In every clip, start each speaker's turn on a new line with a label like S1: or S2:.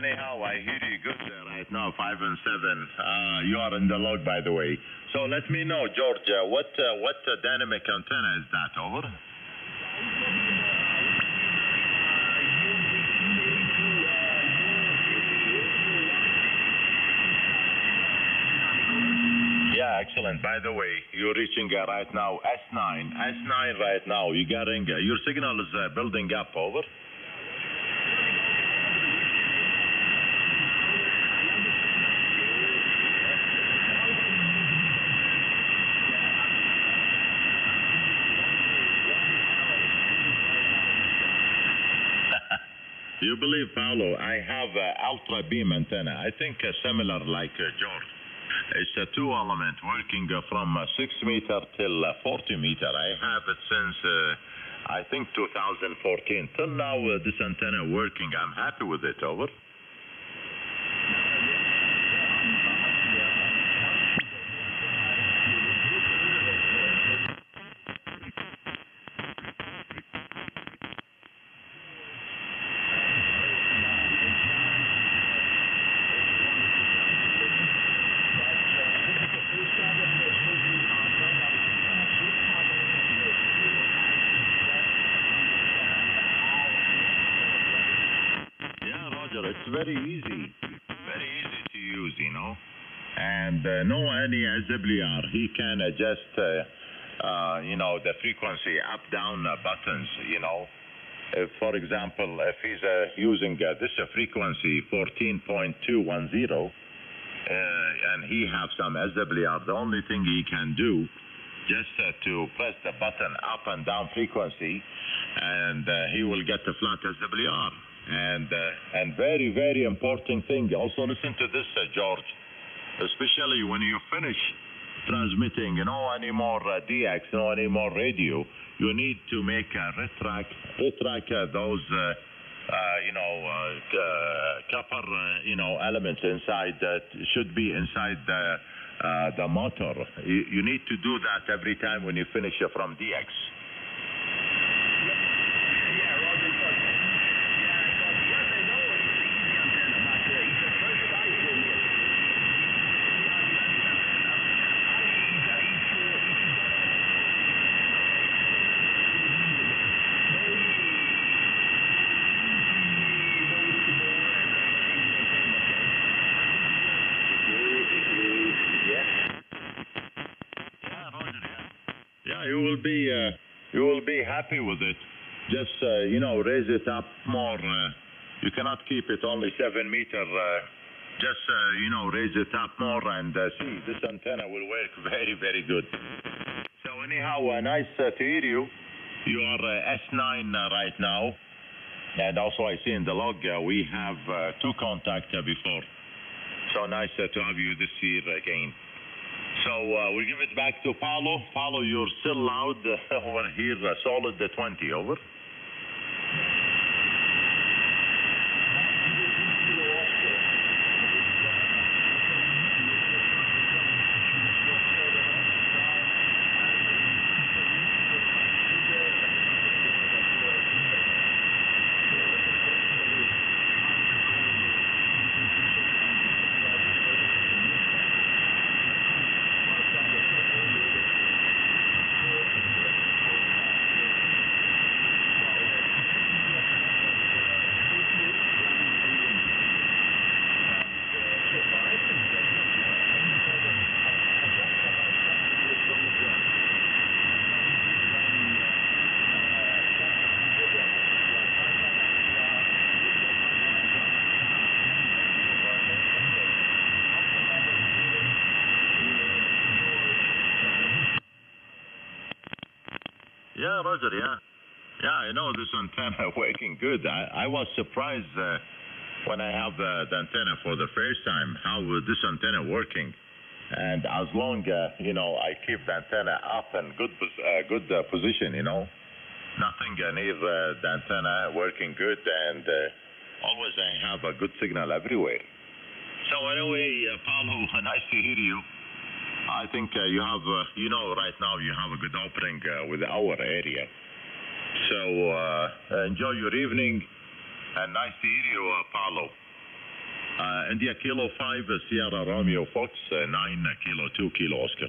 S1: anyhow, I hear you good right now, 5 and 7. You are in the log, by the way. So let me know, George, what dynamic antenna is that? Over. Yeah, excellent. By the way, you're reaching right now S9. S9 right now. You're getting your signal is building up. Over. You believe, Paolo, I have ultra beam antenna. I think similar like George. It's a two-element working from 6 meter till 40 meter. I have it since, I think, 2014. Till now, this antenna working. I'm happy with it. Over. It's very easy to use, you know, and no any SWR. He can adjust, you know, the frequency up down buttons. You know, if, for example, if he's using this frequency 14.210, and he have some SWR, the only thing he can do just to press the button up and down frequency, and he will get the flat SWR. And very, very important thing, also listen to this, George, especially when you finish transmitting, you know, any more DX, you know, any more radio, you need to make a retract those, you know, copper, you know, elements inside that should be inside the motor. You need to do that every time when you finish from DX. You will be happy with it. Just you know, raise it up more. You cannot keep it only 7 meter. Just you know, raise it up more and see this antenna will work very, very good. So anyhow, nice to hear you. You are S9 right now, and also I see in the log we have 2 contacts before. So nice to have you this year again. So we'll give it back to Paolo. Paolo, you're still loud over here, solid 20, over. Yeah, Roger, yeah. Yeah, I know this antenna working good. I was surprised when I have the antenna for the first time, how this antenna working. And as long, you know, I keep the antenna up in good position, you know. Nothing near the antenna working good, and always I have a good signal everywhere. So anyway, Paolo, nice to hear you. I think you have, you know, right now you have a good opening with our area. So enjoy your evening, and nice to hear you, Paolo. India Kilo 5, Sierra Romeo Fox, 9 Kilo 2 Kilo Oscar.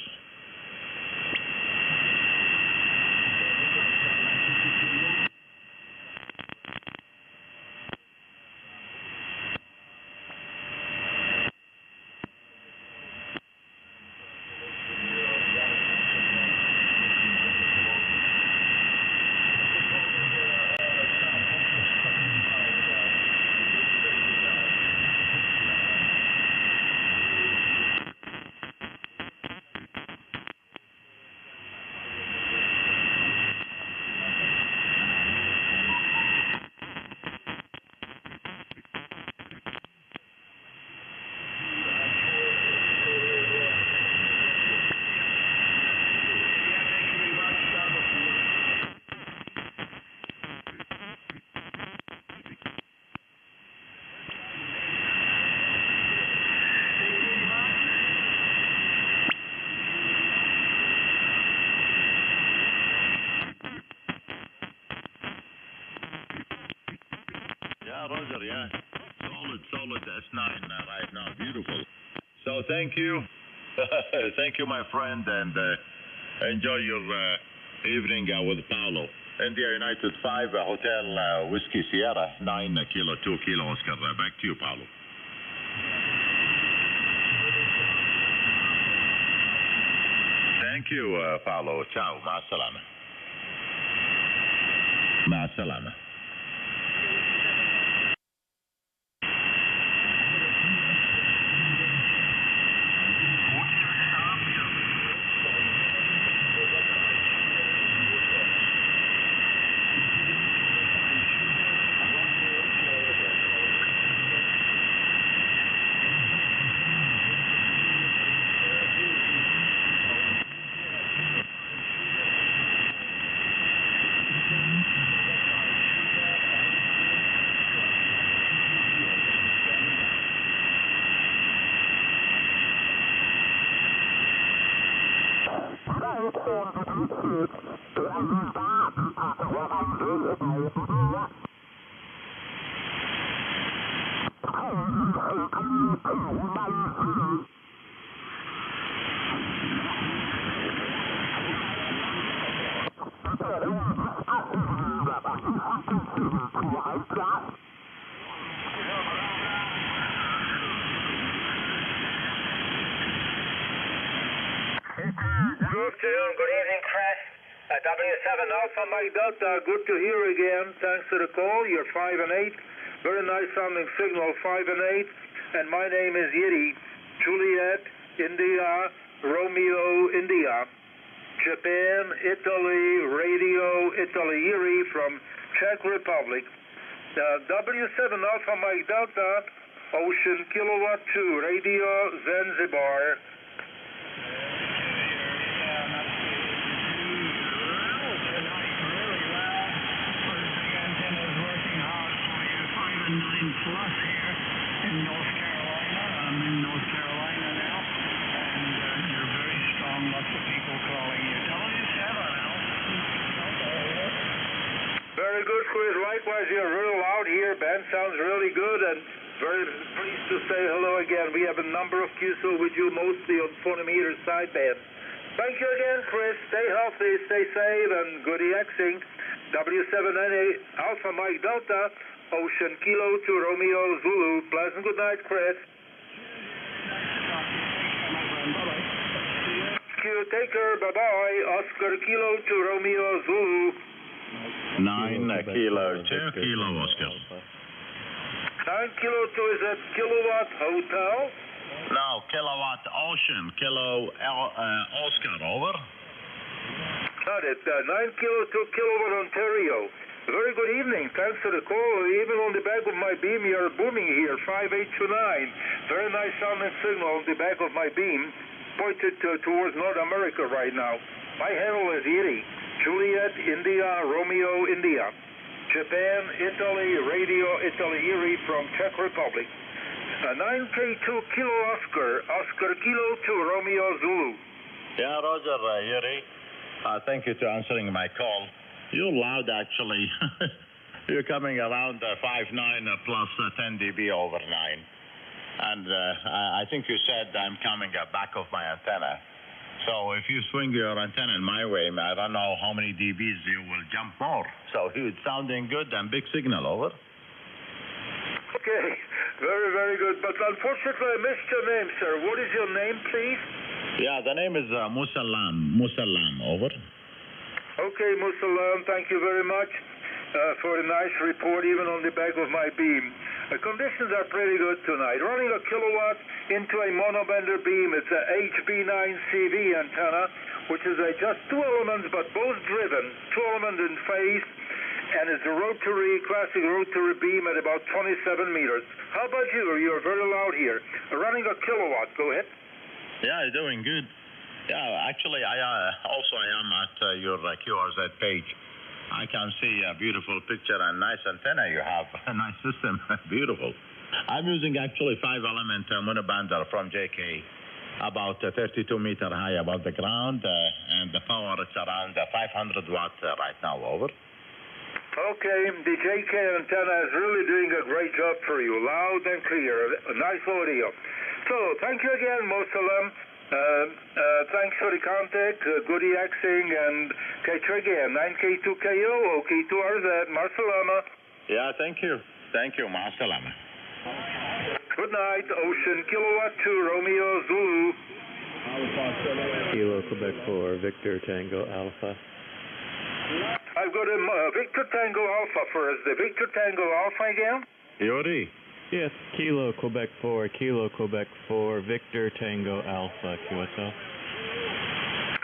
S1: Roger, yeah. Solid S9 right now. Beautiful. So thank you. Thank you, my friend, and enjoy your evening with Paolo. India United 5, Hotel Whiskey Sierra, 9 Kilo 2 Kilo Oscar. Back to you, Paolo. Thank you, Paolo. Ciao. Ma salama. Ma salama.
S2: Good evening, Chris. W7 Alpha Mike Delta, good to hear again. Thanks for the call. You're 5 and 8. Very nice sounding signal, 5 and 8. And my name is Yeti. Juliet, India, Romeo, India. Japan, Italy, Radio, Italy, Erie from Czech Republic. W7 Alpha Mike Delta, Ocean Kilowatt 2, Radio, Zanzibar.
S3: Plus here in North Carolina. I'm in North Carolina now, and you're very strong. Lots of people calling you. W7, Al.
S2: Very good, Chris. Likewise, you're real loud here. Band sounds really good, and very pleased to say hello again. We have a number of QSO with you, mostly on 40 meter sideband. Thank you again, Chris. Stay healthy, stay safe, and good EXing. W7NA Alpha Mike Delta. Ocean Kilo to Romeo Zulu. Pleasant good night, Chris. Q, take care. Bye-bye. Oscar Kilo to Romeo Zulu.
S1: 9 Kilo 2 Kilo Oscar.
S2: 9 Kilo 2 is at Kilowatt Hotel?
S1: No, Kilowatt Ocean. Kilo Oscar, over.
S2: Got it. 9 Kilo 2 Kilowatt Ontario. Very good evening. Thanks for the call. Even on the back of my beam, you're booming here, 5829. Very nice sounding signal on the back of my beam, pointed towards North America right now. My handle is Yeti. Juliet, India, Romeo, India. Japan, Italy, Radio, Italy, Erie from Czech Republic. 9K2 Kilo Oscar, Oscar Kilo to Romeo Zulu.
S1: Yeah, Roger, Yeri. Thank you for answering my call. You're loud, actually. You're coming around 5.9 plus 10 dB over 9. and I think you said I'm coming back of my antenna. So if you swing your antenna in my way, I don't know how many dBs you will jump more. So it's sounding good and big signal, over.
S2: Okay, very, very good. But unfortunately, I missed your name, sir. What is your name, please?
S1: Yeah, the name is Musallam, over.
S2: Okay, Musallam, thank you very much for a nice report, even on the back of my beam. The conditions are pretty good tonight. Running a kilowatt into a monobender beam. It's a HB9CV antenna, which is just two elements, but both driven, two elements in phase, and it's a rotary, classic rotary beam at about 27 meters. How about you? You're very loud here. Running a kilowatt. Go ahead.
S1: Yeah, doing good. Yeah, actually, I am at your QRZ page. I can see a beautiful picture and nice antenna you have. A nice system. Beautiful. I'm using actually 5-element monobander from JK, about 32 meter high above the ground, and the power is around 500 watts right now, over.
S2: Okay, the JK antenna is really doing a great job for you. Loud and clear. Nice audio. So, thank you again, Mosalem. Thanks for the contact, good EXing, and catch you again. 9K2KO, OK2RZ, Marsalama.
S1: Yeah, thank you. Thank you, Marsalama.
S2: Good night, Ocean Kilowatt 2, Romeo Zulu.
S4: Kilo Quebec 4, Victor Tango Alpha.
S2: I've got a Victor Tango Alpha first. The Victor Tango Alpha again?
S1: Yuri.
S4: Yes, Kilo Quebec 4, Victor Tango Alpha, QSL.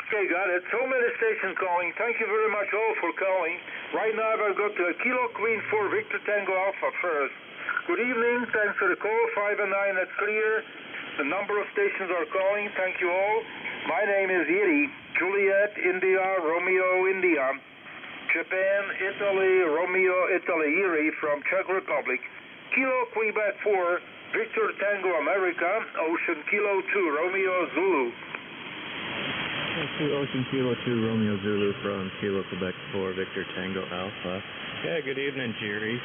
S2: Okay, got it. So many stations calling. Thank you very much all for calling. Right now I've got Kilo Queen 4, Victor Tango Alpha first. Good evening. Thanks for the call. 5 and 9, that's clear. The number of stations are calling. Thank you all. My name is Yuri. Juliet, India, Romeo, India. Japan, Italy, Romeo, Italy, Yuri from Czech Republic. Kilo Quebec 4, Victor Tango America, Ocean Kilo 2, Romeo Zulu.
S4: Ocean Kilo 2, Romeo Zulu from Kilo Quebec 4, Victor Tango Alpha. Yeah, good evening, Jerry.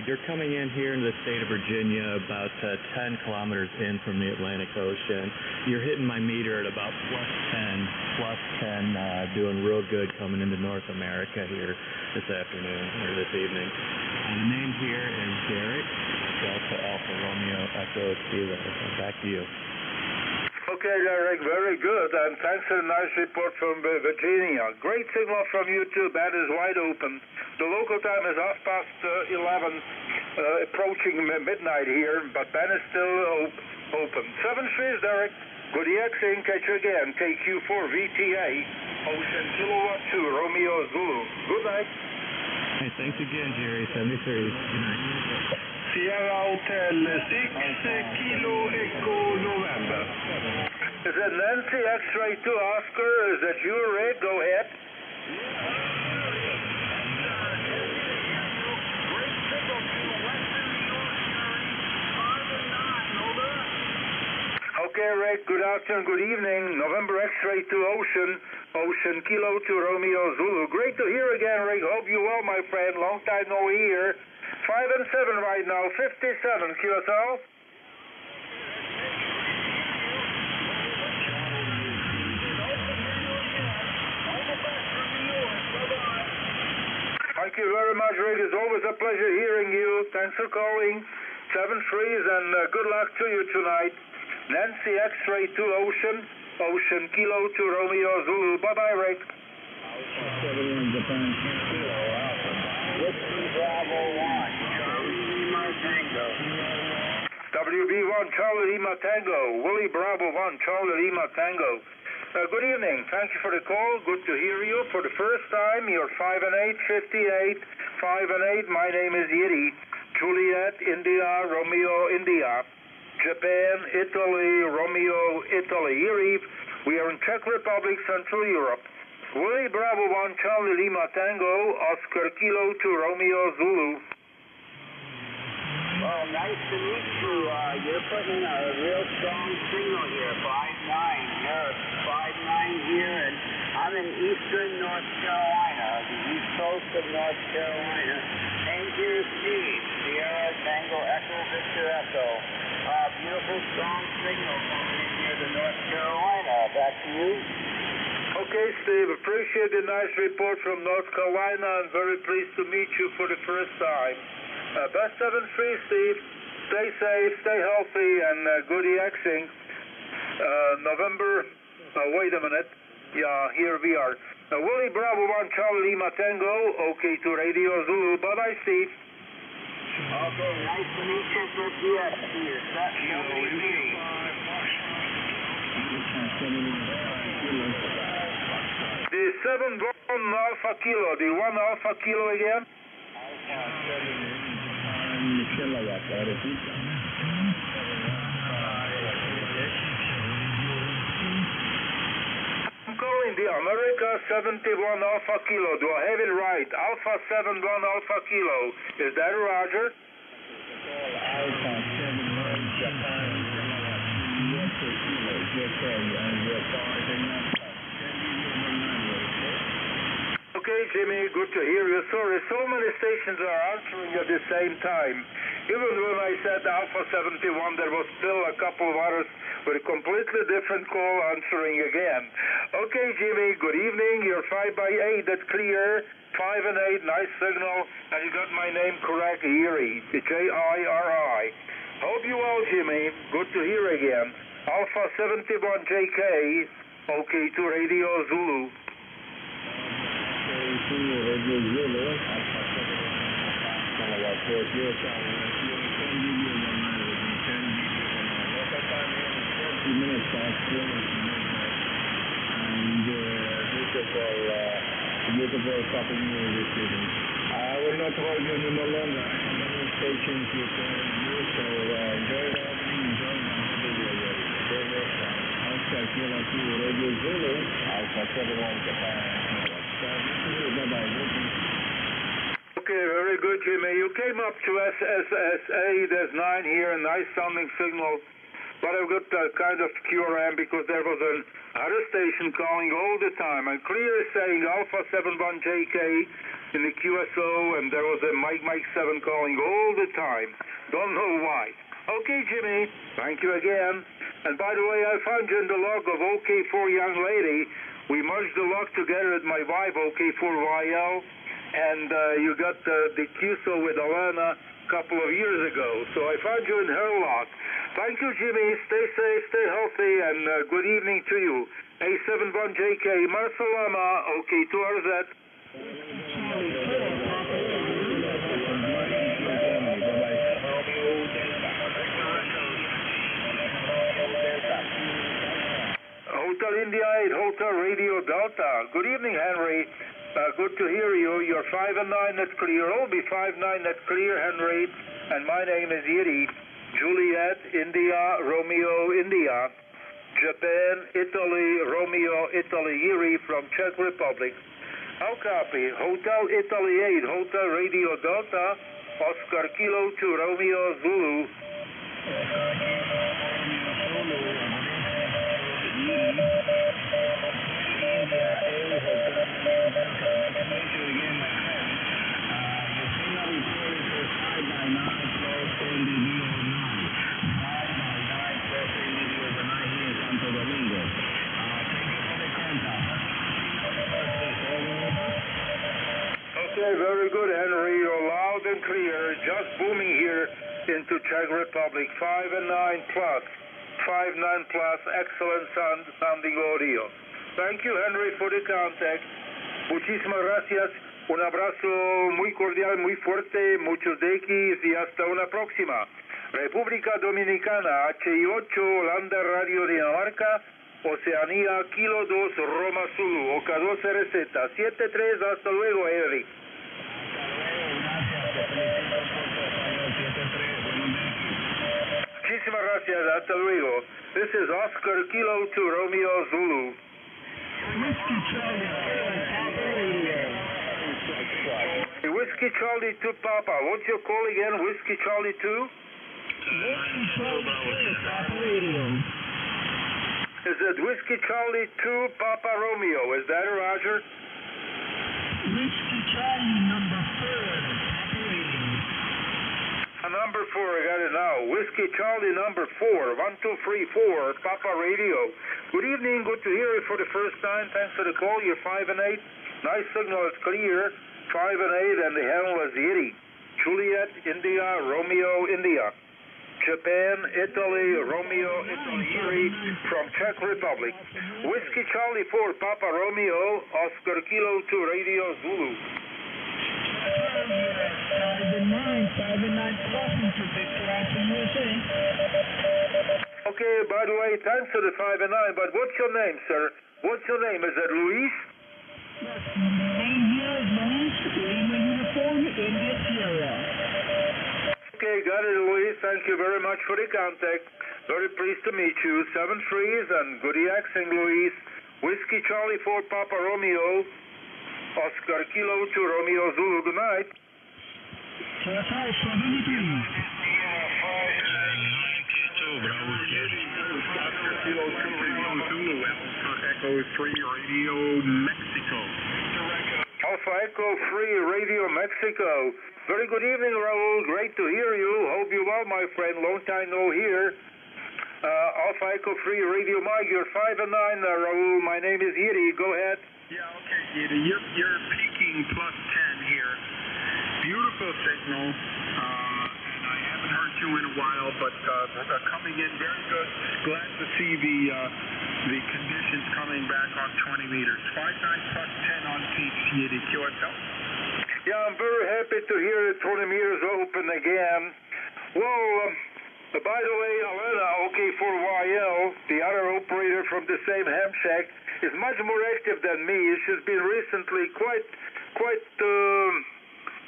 S4: You're coming in here into the state of Virginia about 10 kilometers in from the Atlantic Ocean. You're hitting my meter at about plus 10, doing real good coming into North America here this afternoon, or this evening. The name here is Derek, Delta Alpha Romeo Echo Kilo. Back to you.
S2: Okay, Derek, very good, and thanks for a nice report from Virginia. Great signal from you too. Band is wide open. The local time is 11:30, approaching midnight here, but band is still open. 7-3, Derek. Good EXing, catch you again. KQ4 VTA, Ocean Kilowatt 2, Romeo Zulu. Good night.
S4: Hey, thanks again, Jerry. 73. Good night.
S3: Sierra Hotel 6 Kilo Echo November.
S2: Is it Nancy X-Ray 2 Oscar? Is that you, Rick? Go ahead. Okay, Rick, good afternoon, good evening. November X-Ray 2 Ocean Kilo 2 Romeo Zulu. Great to hear again, Rick. Hope you well, my friend. Long time no hear. 5 and 7 right now, 57 QSL. Thank you very much, Rick. It's always a pleasure hearing you. Thanks for calling. 7-3s, and good luck to you tonight. Nancy X-Ray 2 Ocean Kilo 2 Romeo Zulu. Bye-bye, Rick. WB1 Charlie Lima Tango. Willie Bravo 1 Charlie Lima Tango. Good evening. Thank you for the call. Good to hear you. For the first time, you're 5 and 8, 58, 5 and 8. My name is Yuri. Juliet, India, Romeo, India. Japan, Italy, Romeo, Italy, Yuri. We are in Czech Republic, Central Europe. Willie Bravo 1 Charlie Lima Tango, Oscar Kilo 2 Romeo Zulu.
S5: Well, nice to meet you. You're putting a real strong signal here, 5-9. You're 5-9 here, and I'm in eastern North Carolina, the east coast of North Carolina. And here's Steve, Sierra Tango Echo Victor Echo. Beautiful strong signal coming in here to North Carolina. Back to you.
S2: Okay, Steve, appreciate the nice report from North Carolina and very pleased to meet you for the first time. Best 7-3, Steve. Stay safe, stay healthy, and good EXing. November, wait a minute. Yeah, here we are. Willie Bravo 1 Charlie Lima Tango, OK to Radio Zulu. Bye-bye, Steve.
S5: Okay, nice to meet you for DSP. Is that
S2: the 7-1 Alpha Kilo, the 1 Alpha Kilo again? I'm calling the America 71 Alpha Kilo. Do I have it right? Alpha 71 Alpha Kilo. Is that Roger?
S5: Alpha 71 Japan.
S2: Okay, Jimmy, good to hear you. Sorry, so many stations are answering at the same time. Even when I said Alpha 71, there was still a couple of others with a completely different call answering again. Okay, Jimmy, good evening. You're 5x8, that's clear. 5 and 8, nice signal. And you got my name correct, Erie, J-I-R-I. Hope you well, Jimmy. Good to hear again. Alpha 71 JK, OK to Radio Zulu.
S5: Beautiful couple music students. I will not hold you any more longer. Many stations you can use, so enjoy that and enjoy the video. Oscar Kilo 2 Radio Zulu, Alpha 71 Japan. Bye-bye.
S2: Okay, very good, Jimmy. You came up to SSSA, there's 9 here, a nice sounding signal. But I've got kind of QRM because there was another station calling all the time. And clear saying Alpha 71 JK in the QSO, and there was a Mike 7 calling all the time. Don't know why. Okay, Jimmy. Thank you again. And by the way, I found you in the log of OK4 Young Lady. We merged the log together with my wife, OK4YL, and you got the QSO with Alana a couple of years ago. So I found you in her log. Thank you, Jimmy. Stay safe, stay healthy, and good evening to you. A71JK, Marsalama, OK to RZ. Hotel India 8, Hotel Radio Delta. Good evening, Henry. Good to hear you. You're 5 and 9, that's clear. I'll be 5-9, that's clear, Henry. And my name is Yiri. Juliet, India, Romeo, India. Japan, Italy, Romeo, Italy, Yiri from Czech Republic. How copy? Hotel Italy 8, Hotel Radio Delta, Oscar Kilo 2, Romeo, Zulu. Okay, very good, Henry. You're loud and clear. Just booming here into Czech Republic. 5 and 9 plus. 5-9 plus. Excellent sounding audio. Thank you, Henry, for the contact. Muchísimas gracias. Un abrazo muy cordial, muy fuerte. Muchos dequis y hasta una próxima. República Dominicana, HI8, Holanda Radio Dinamarca, Oceanía, Kilo 2, Roma Zulu, Oka 12 receta, 73, hasta luego, Eric. Muchísimas gracias, hasta luego. This is Oscar Kilo 2, Romeo Zulu. Whiskey Charlie 2 Papa, what's your call again? Whiskey Charlie 2? Is it Whiskey Charlie 2 Papa Romeo? Is that a Roger?
S3: Whiskey Charlie number 4.
S2: Number 4, I got it now. Whiskey Charlie number 4, 1234, Papa Radio. Good evening, good to hear you for the first time. Thanks for the call. You're 5 and 8. Nice signal, it's clear. 5 and 8, and the handle is Yeti. Juliet, India, Romeo, India. Japan, Italy, Romeo, Italy, Yeti from Czech Republic. Whiskey Charlie 4, Papa Romeo, Oscar Kilo 2, Radio Zulu.
S3: 5 and 9 crossing to Victor Alpha USA.
S2: Okay, by the way, thanks for the 5 and 9, but what's your name, sir? What's your name? Is that Luis?
S3: Yes, my name here is Luis, Lima Uniform, India Sierra.
S2: Okay, got it, Luis. Thank you very much for the contact. Very pleased to meet you. 7 Freeze and good accent, Luis. Whiskey Charlie 4, Papa Romeo. Oscar Kilo 2, Romeo Zulu. Good night.
S3: KSI 73.
S6: Oscar Kilo 2, Radio Zulu. Alpha Echo 3, Radio Mexico.
S2: Alpha Echo 3, Radio Mexico. Very good evening, Raul. Great to hear you. Hope you're well, my friend. Long time no hear. Alpha Echo 3, Radio Mike. You're 5 and 9, Raul. My name is Yeti. Go ahead.
S6: Yeah, okay, Yeti. You're peaking plus 10 here. Beautiful signal. And I haven't heard you in a while, but coming in very good. Glad to see the conditions coming back on 20 meters. 5.9 plus 10 on peak, Yeti. QSL.
S2: Yeah, I'm very happy to hear the 20 meters open again. Well, by the way, Alena, OK4YL, the other operator from the same ham shack, is much more active than me. She's been recently quite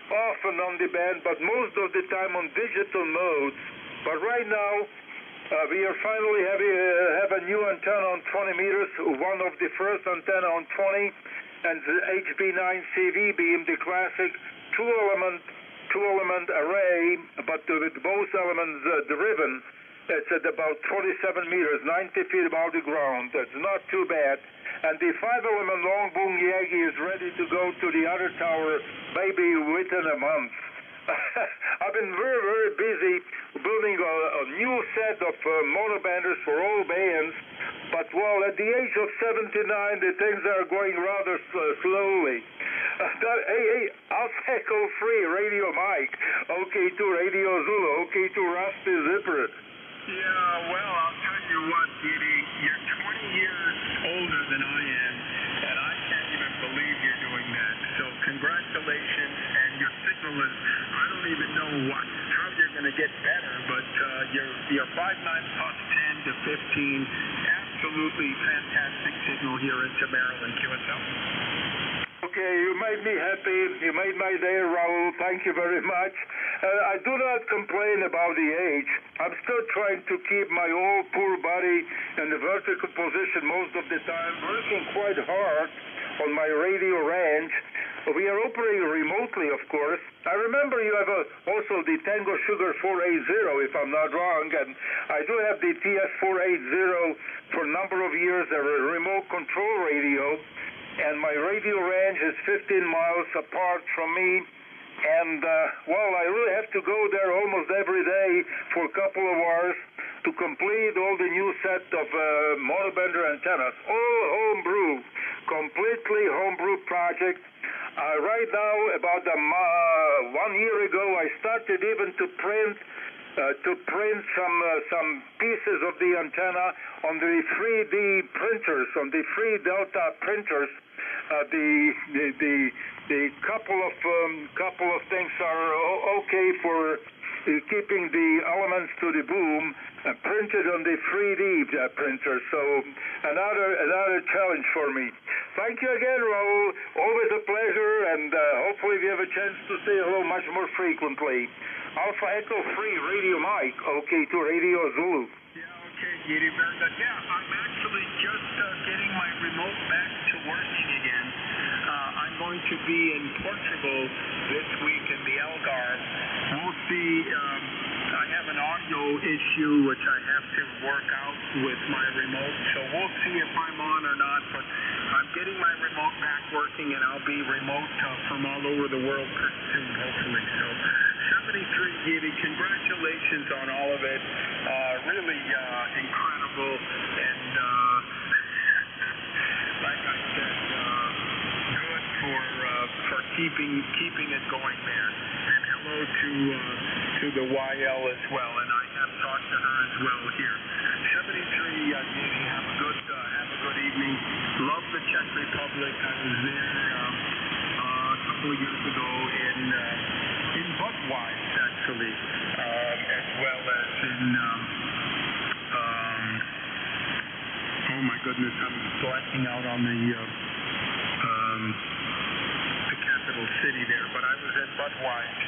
S2: often on the band, but most of the time on digital modes. But right now, we are finally have a new antenna on 20 meters, one of the first antenna on 20, and the HB9CV beam, the classic two-element array, but with both elements driven. It's at about 27 meters, 90 feet above the ground. That's not too bad. And the 5-element long boom Yagi is ready to go to the other tower maybe within a month. I've been very, very busy building a new set of monobanders for all bands, but well, at the age of 79, the things are going rather slowly. Hey, Alpha Echo 3, Radio Mike, OK2 Radio Zulu, OK2 Rusty Zipper.
S6: Yeah, well, I'll tell you what, Didi, you're 20 years older than I am, and I can't even believe you're doing that. So congratulations, and your signal is, I don't even know how you're going to get better, but your 5.9 plus 10 to 15, absolutely fantastic signal here into Maryland, QSL.
S2: Okay, you made me happy. You made my day, Raul. Thank you very much. I do not complain about the age. I'm still trying to keep my old poor body in the vertical position most of the time, working quite hard on my radio range. We are operating remotely, of course. I remember you have also the Tango Sugar 480, if I'm not wrong, and I do have the TS480 for a number of years, a remote control radio. And my radio range is 15 miles apart from me, and well, I really have to go there almost every day for a couple of hours to complete all the new set of monobender antennas, all homebrew, completely homebrew project. Right now, about 1 year ago, I started even to print some pieces of the antenna on the 3D printers, on the free Delta printers. The couple of things are okay for keeping the elements to the boom printed on the 3D printer. So another challenge for me. Thank you again, Raul. Always a pleasure, and hopefully we have a chance to say hello much more frequently. Alpha Echo 3, Radio Mike, OK2 Radio Zulu.
S6: Yeah, okay, Yeti, very good. Yeah, I'm actually just getting my remote back to working again. I'm going to be in Portugal this week in the Algarve. We'll see. I have an audio issue which I have to work out with my remote, so we'll see if I'm on or not, but I'm getting my remote back working, and I'll be remote from all over the world pretty soon, hopefully. So 73, Giddy, congratulations on all of it. Really incredible, and like I said, good for keeping it going there. And hello to the YL as well, and I have talked to her as well here. 73, Giddy, have a good evening. Love the Czech Republic. I was there a couple of years ago in Budweis, actually, as well as in oh my goodness, I'm blacking out on the capital city there, but I was at Budweis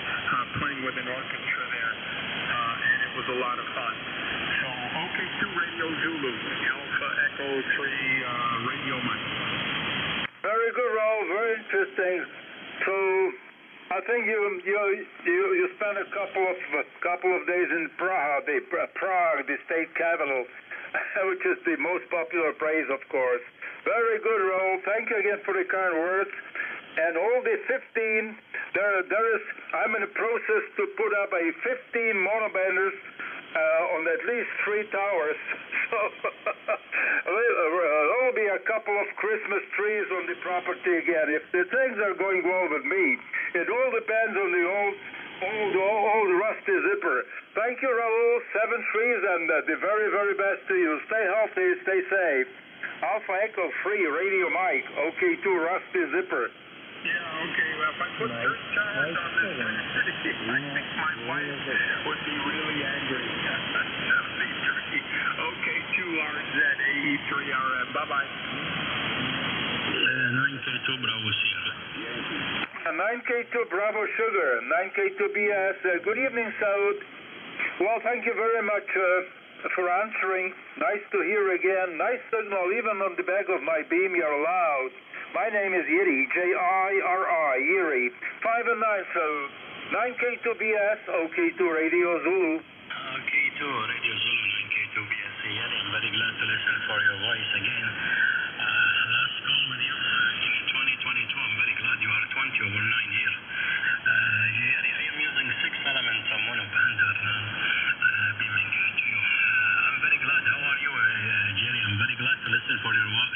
S6: playing with an orchestra there, and it was a lot of fun. So, OK2 Radio Zulu, Alpha Echo 3 Radio Mike.
S2: Very good, Raul. Very interesting. So, I think you spent a couple of days in Prague, the state capital, which is the most popular place, of course. Very good, Raul. Thank you again for the kind words. And all the 15, I'm in the process to put up a 15 monobanders on at least 3 towers. So there will be a couple of Christmas trees on the property again. If the things are going well with me, it all depends on the old rusty zipper. Thank you, Raul. 7 trees, and the very, very best to you. Stay healthy, stay safe. Alpha Echo 3 Radio Mike, OK2 Rusty Zipper.
S6: Yeah, okay. Well, if I put 3 towers on this city, I think my wife would be really angry. 73. OK2 RZ83RM. Bye-bye.
S7: 9K2 Bravo Sierra.
S2: 9K2 Bravo Sugar, 9K2 BS. Good evening, Saud. Well, thank you very much for answering. Nice to hear again. Nice signal, even on the back of my beam, you're loud. My name is Yiri, J-I-R-I, Yiri. 5 and 9, so 9K2 BS, OK2 Radio Zulu.
S7: OK2 Radio Zulu, 9K2 BS. Yiri, I'm very glad to listen for your voice again. Last call with you in 2022. I'm very glad you are 20 over 9 here. Yiri, I am using 6 elements on monobander now, beaming to you. I'm very glad. How are you, Jerry? I'm very glad to listen for your voice.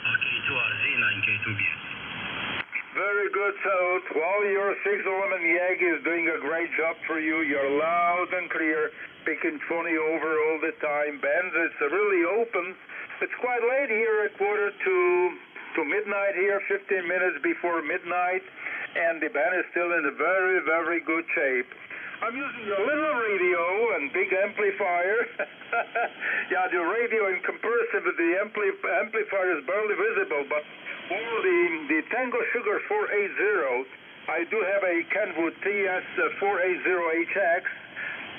S7: OK2 RZ, 9K2BS.
S2: Very good, Saud. Well, your 6-element YAG is doing a great job for you. You're loud and clear, picking 20 over all the time. Bands, it's really open. It's quite late here, a quarter to midnight here, 15 minutes before midnight, and the band is still in a very, very good shape. I'm using a little radio and big amplifier. Yeah, the radio in comparison with the amplifier is barely visible, but all the Tango Sugar 480, I do have a Kenwood TS480HX.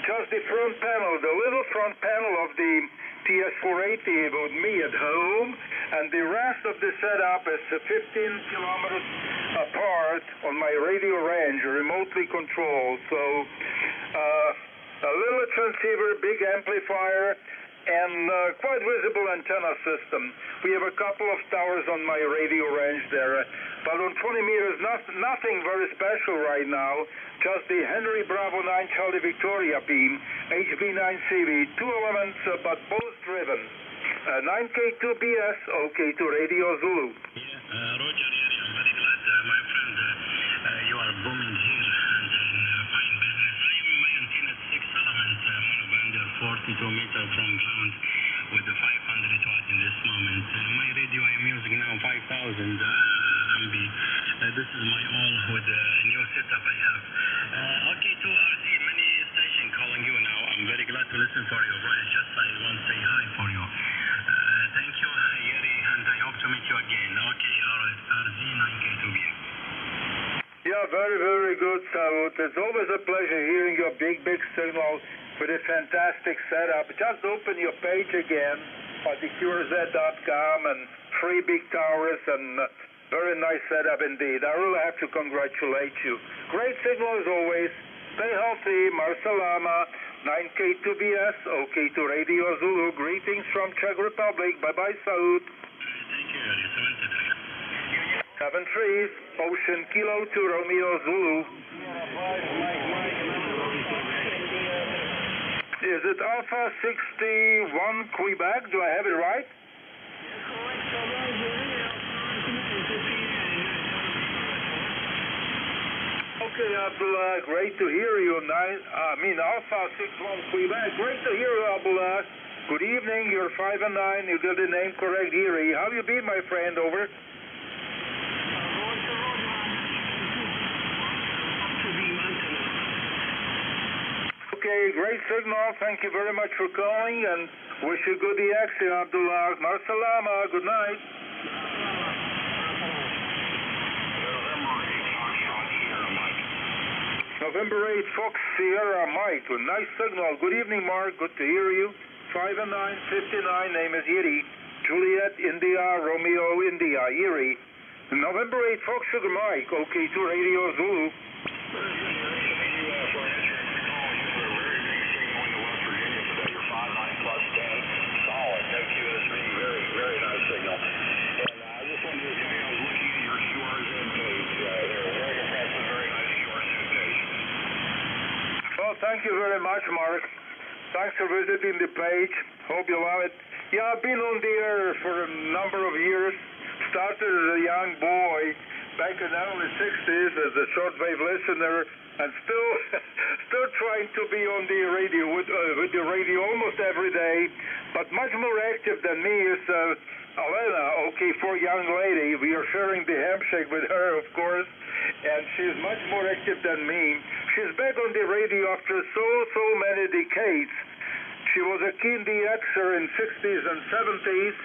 S2: Just the front panel, the little front panel of the TS480 with me at home, and the rest of the setup is 15 kilometers apart on my radio range, remotely controlled. So a little transceiver, big amplifier, and quite visible antenna system. We have a couple of towers on my radio range there, but on 20 meters, nothing very special right now. Just the Henry Bravo 9 Charlie Victoria beam, HB9CV, 2 elements, but both driven. 9K2 BS, OK2 Radio Zulu.
S7: Yeah, Roger, I'm very glad, my friend, you are booming here and in fine business. I am my antenna 6-element monobander, 42 meters from ground with the 500 watt in this moment. My radio I am using now 5,000 MB. This is my all with the new setup I have. OK2 RZ, many stations calling you now. I'm very glad to listen for your voice. Just I want to say hi for you. Thank you, Yeri, and I hope to meet you again. OK, RZ 9K2BS.
S2: Yeah, very, very good, Saud. It's always a pleasure hearing your big signal with a fantastic setup. Just open your page again at theqrz.com and 3 big towers and very nice setup indeed. I really have to congratulate you. Great signal as always. Stay healthy. Marsalama. 9K2BS, OK2 Radio Zulu. Greetings from Czech Republic. Bye-bye, Saud.
S7: Thank you, Yeri.
S2: 73, Ocean Kilo to Romeo Zulu. Is it Alpha 61 Quebec? Do I have it right? Okay, Abdullah, great to hear you. Alpha 61 Quebec. Great to hear you, Abdullah. Good evening. You're 5 and 9. You got the name correct, Erie. How you been, my friend? Over. Okay, great signal. Thank you very much for calling, and wish you good action, Abdullah. Marsalama. Good night. November 8, Fox Sierra Mike. Nice signal. Good evening, Mark. Good to hear you. 5 and 9, 59. Name is Erie. Juliet, India, Romeo, India, Erie. November 8, Fox Sugar Mike. OK, to Radio Zulu. Thank you very much, Mark. Thanks for visiting the page. Hope you love it. Yeah, I've been on the air for a number of years. Started as a young boy back in the early 60s as a shortwave listener, and still trying to be on the radio with the radio almost every day. But much more active than me is Elena, OK4 young lady. We are sharing the handshake with her, of course, and she's much more active than me. She's back on the radio after so many decades. She was a keen DXer in 60s and 70s,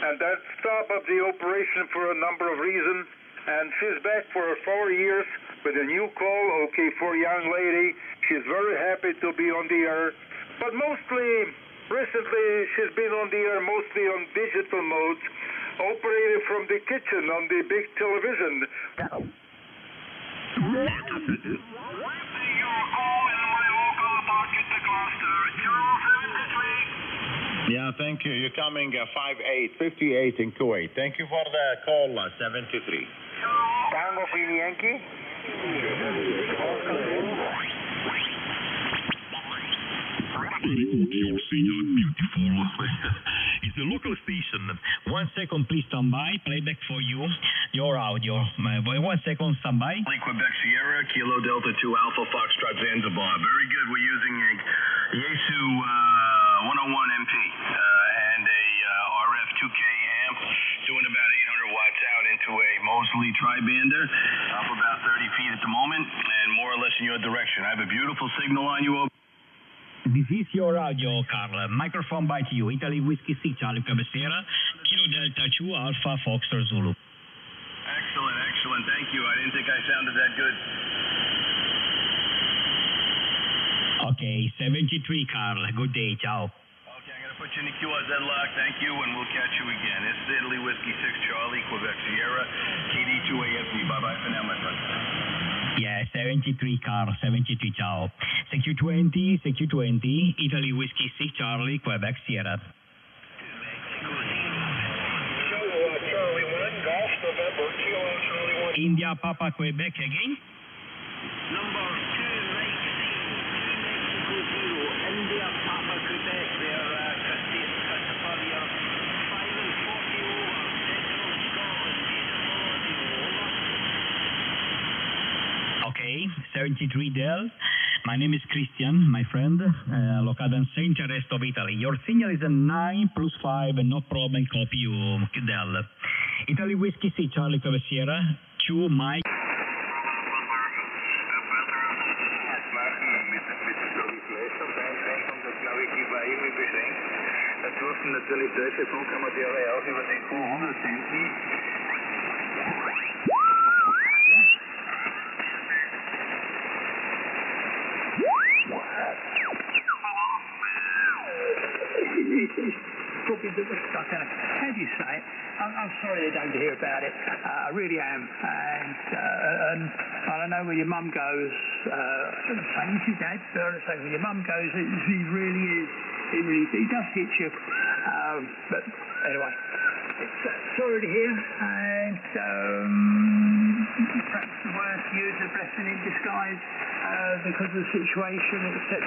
S2: and then stopped up the operation for a number of reasons. And she's back for 4 years with a new call, OK4 young lady. She's very happy to be on the air. But recently, she's been on the air mostly on digital modes, operating from the kitchen on the big television.
S1: Yeah, thank you. You're coming 58 in Kuwait. Thank you for the call, 73.
S2: Tango for Yankee.
S8: Beautiful. It's a local station. 1 second, please stand by. Playback for you. Your audio. 1 second, stand by.
S7: Quebec Sierra, Kilo Delta 2 Alpha Foxtrot Zanzibar. Very good. We're using a Yaesu 101 MP and a RF 2K amp, doing about 800 watts out into a Mosley tri-bander, up about 30 feet at the moment, and more or less in your direction. I have a beautiful signal on you.
S8: This is your audio, Carl. Microphone by to you. Italy Whiskey 6 Charlie Quebec Sierra, Kilo Delta 2 Alpha Foxtrot Zulu.
S7: Excellent. Thank you. I didn't think I sounded that good.
S8: Okay, 73, Carl. Good day. Ciao.
S7: Okay, I'm going to put you in the QLog lock. Thank you, and we'll catch you again. This is Italy Whiskey 6 Charlie, Quebec Sierra, KD2AFB. Bye-bye for now, my friend.
S8: Yeah, 73, Carl. 73, ciao. CQ20, Italy Whiskey 6 Charlie, Quebec Sierra.
S6: Charlie 1, Golf November, Kilo Charlie 1.
S8: India Papa Quebec again.
S5: Number 2, Mike 2 Mexico 0, India Papa Quebec there, Christopher, you're 5 and 40 over, Central Scotland, over.
S8: Okay, 73 Del. My name is Christian, my friend, located in center-est of Italy. Your signal is a 9 plus 5, no problem, copy you, Del. Italy Whiskey 6 Charlie Quebec Sierra, Q Mike.
S7: Dat durften natürlich solche Funkamaterie auch über den Q100 senden.
S9: Probably the best I can. How do you say it? I'm sorry they don't hear about it. I really am. And I don't know where your mum goes. Same as your dad. So where your mum goes, he really is. He does hit you. But anyway, It's sorry to hear, and perhaps the worst use a blessing in disguise because of the situation, etc.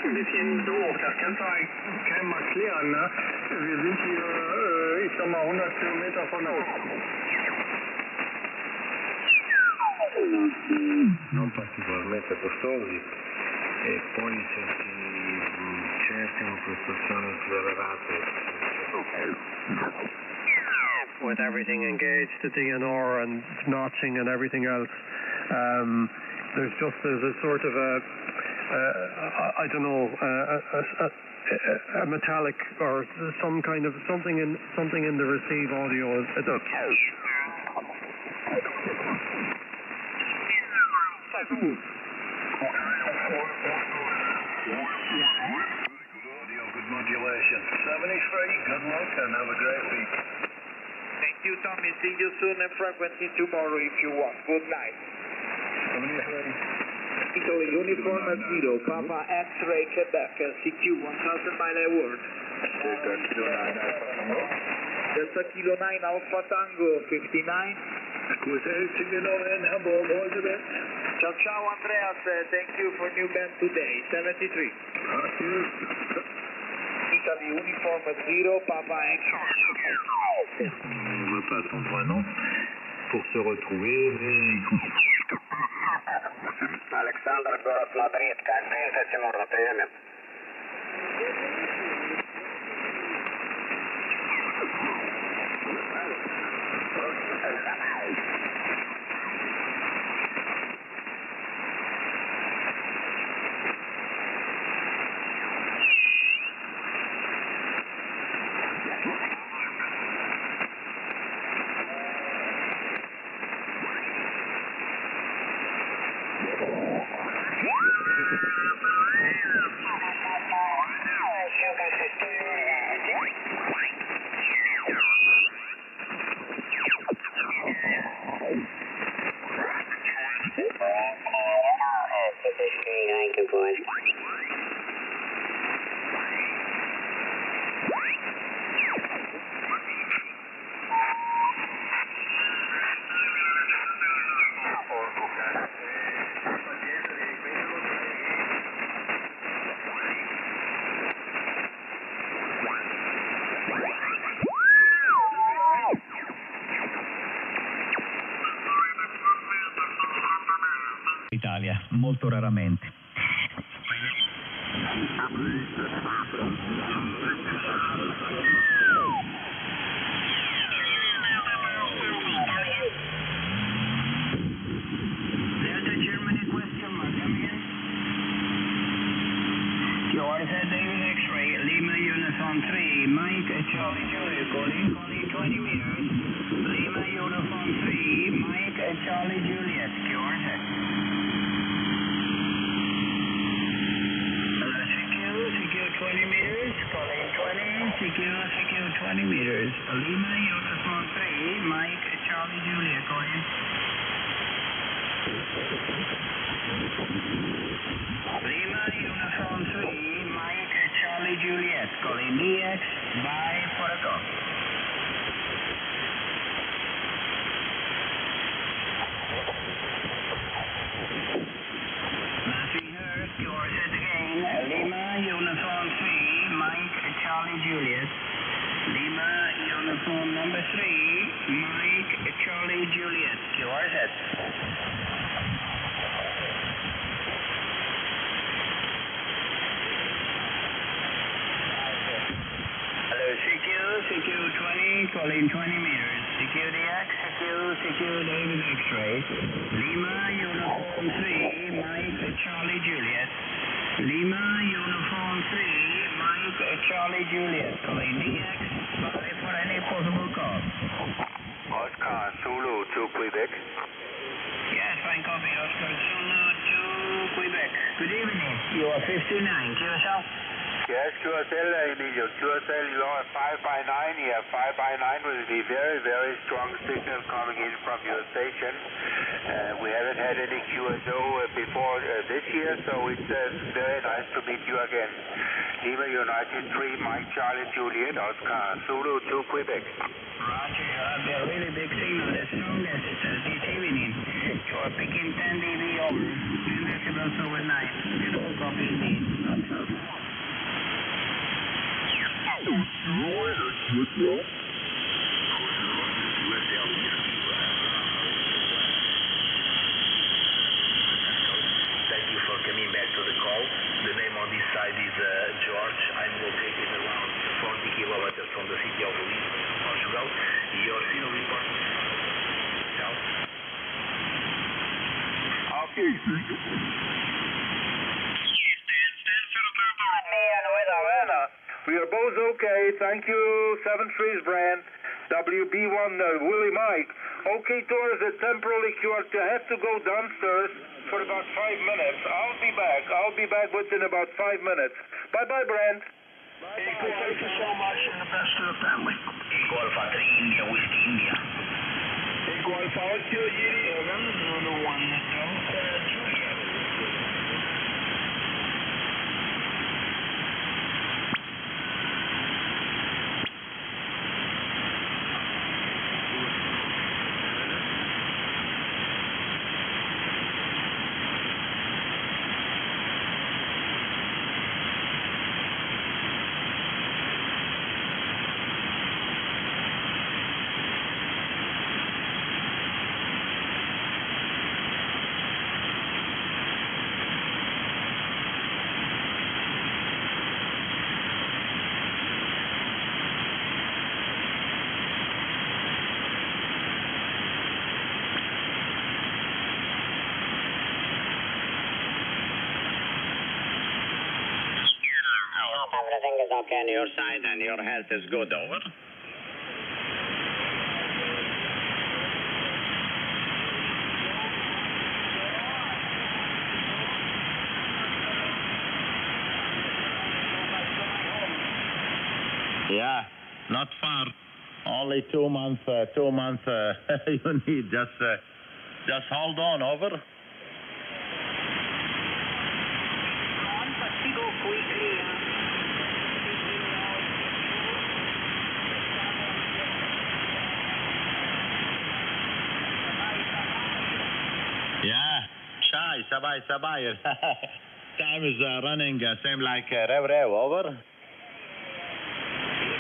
S6: Ein bisschen doof, das kannst du eigentlich keinem erklären, ne? Wir sind hier, ich sag mal, 100 Kilometer von der...
S10: Non particolarmente costosi e poi se si cercano prestazioni più elevate
S11: with everything engaged, the DNR and notching and everything else, there's a sort of I don't know, a metallic or some kind of something in the receive audio.
S10: Good modulation. 73, good luck and have a great week.
S2: Thank you, Tommy. See you soon and frequency tomorrow if you want. Good night.
S10: 73.
S2: Italy Uniform at 0, Papa X-Ray Quebec, CQ 1000 mile word. Delta Kilo 9 Alpha Tango 59. Ciao ciao Andreas, thank you for new band today, 73. Italy Uniform at 0, Papa X-Ray.
S1: On ne veut pas attendre un an pour se retrouver, mais...
S5: Александр, город Мадрид. Как принято, Тимур, на приеме.
S8: Italia, molto raramente.
S3: Delta Germany question mark, coming in. QRZ David X-Ray, Lima Uniform 3, Mike Charlie Julie, calling 20 meters. Lima Uniform 3, Mike Charlie Juliet, QRZ. Secure 20 meters, calling 20, secure 20 meters. Lima Uniform 3, Mike Charlie Juliet, calling. Lima Uniform 3, Mike Charlie Juliet, calling EX by protocol. Nothing heard, yours set again. Lima Uniform 3, Mike Charlie Juliet. Lima Uniform number 3, Mike Charlie Juliet, yours set. CQ 20, calling 20 meters. CQ DX, CQ David X-Ray. Lima Uniform 3, Mike Charlie Juliet. Lima Uniform 3, Mike Charlie Juliet, calling DX, sorry for any possible cause.
S2: Oscar Zulu to Quebec.
S3: Yes, fine copy, Oscar Zulu to Quebec. Good evening, you are 59, QSL?
S2: Yes, QSL, Emilio. QSL, you are 5x9 here. 5x9 will be very, very strong signal coming in from your station. We haven't had any QSO before this year, so it's very nice to meet you again. Lima United 3, Mike Charlie Juliet, Oscar, Zulu 2, Quebec.
S3: Roger, you have a really big signal, the strongest this evening. You are picking 10 dB over, 10 decibels over 9. Beautiful copy indeed.
S7: Thank you for coming back to the call. The name on this side is George. I'm located around 40 kilometers from the city of Lisbon, Portugal. Your signal report. Ciao.
S2: Okay. We are both okay. Thank you, 7-3's brand. WB1 Willie Mike. Okay, tours that temporarily cured. I have to go downstairs for about 5 minutes. I'll be back within about 5 minutes. Bye-bye, Brand.
S3: Thank you so much, and the best to the family.
S7: Equal Alpha 3 India, Whiskey India.
S3: Equal Alpha 8 another one, Juliet.
S8: Everything is okay on your side and your health is good, over. Yeah, not far. Only 2 months, you need. Just hold on, over. Yeah, shy, sabay. Time is running, same like Rev, over.
S3: It's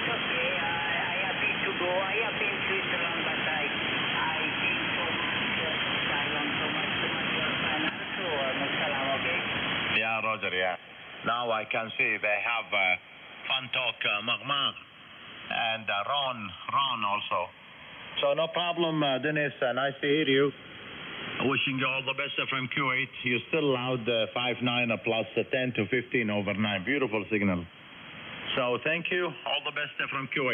S3: okay, I have been to go, I have been to Switzerland, but I think so much your finance, so Musalam, okay?
S1: Yeah, Roger, yeah. Now I can see they have Fun Talk, Magmag, and Ron also. So no problem, Dennis, nice to hear you. Wishing you all the best from Q8. You're still allowed 5.9 plus 10 to 15 over 9. Beautiful signal. So thank you. All the best from Q8.